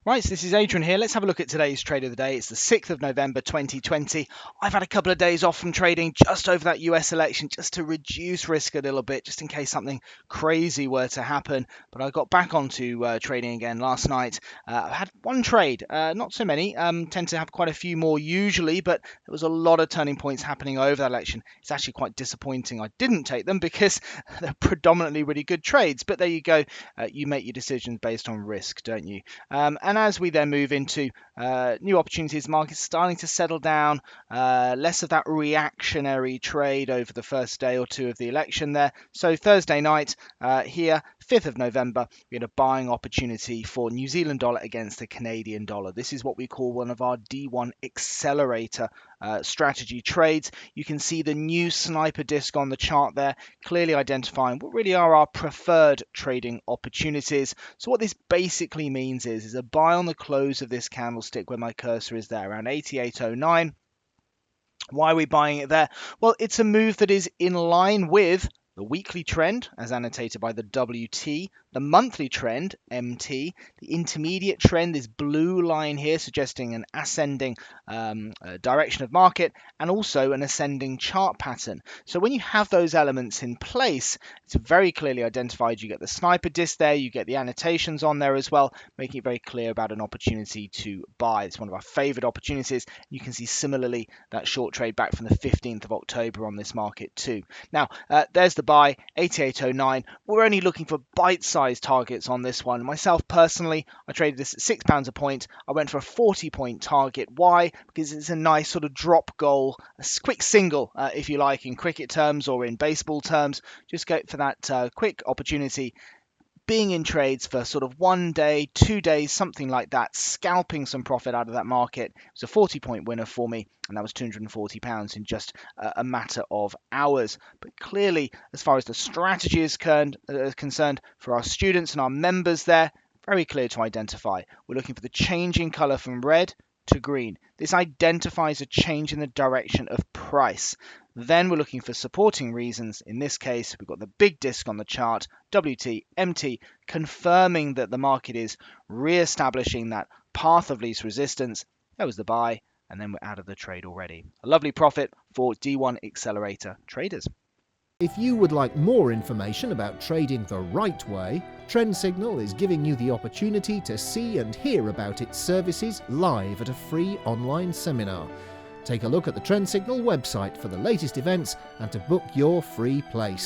Right, so this is Adrian here. Let's have a look at today's trade of the day. It's the 6th of November 2020. I've had a couple of days off from trading just over that US election just to reduce risk a little bit, just in case something crazy were to happen. But I got back onto trading again last night. I had one trade, not so many, tend to have quite a few more usually, but there was a lot of turning points happening over that election. It's actually quite disappointing I didn't take them because they're predominantly really good trades. But there you go. You make your decisions based on risk, don't you? And as we then move into new opportunities, markets starting to settle down, less of that reactionary trade over the first day or two of the election there. So Thursday night here, 5th of November, we had a buying opportunity for New Zealand dollar against the Canadian dollar. This is what we call one of our D1 Accelerator strategy trades. You can see the new sniper disc on the chart there, clearly identifying what really are our preferred trading opportunities. So what this basically means is a buy on the close of this candlestick where my cursor is there, around 88.09. Why are we buying it there? Well, it's a move that is in line with the weekly trend, as annotated by the WT, the monthly trend, MT, the intermediate trend, this blue line here, suggesting an ascending direction of market, and also an ascending chart pattern. So when you have those elements in place, it's very clearly identified. You get the sniper disc there, you get the annotations on there as well, making it very clear about an opportunity to buy. It's one of our favorite opportunities. You can see similarly that short trade back from the 15th of October on this market too. Now, there's the buy, 88.09. We're only looking for bite-sized targets on this one. Myself personally, I traded this at £6 a point. I went for a 40-point target. Why? Because it's a nice sort of drop goal, a quick single, if you like, in cricket terms or in baseball terms. Just go for that quick opportunity. Being in trades for sort of 1 day, 2 days, something like that, scalping some profit out of that market. It was a 40-point winner for me, and that was £240 in just a matter of hours. But clearly, as far as the strategy is concerned, for our students and our members there, very clear to identify. We're looking for the changing colour from red to green. This identifies a change in the direction of price. Then we're looking for supporting reasons. In this case, we've got the big disc on the chart, WT, MT, confirming that the market is re-establishing that path of least resistance. That was the buy, and then we're out of the trade already. A lovely profit for D1 Accelerator traders. If you would like more information about trading the right way, Trend Signal is giving you the opportunity to see and hear about its services live at a free online seminar. Take a look at the Trend Signal website for the latest events and to book your free place.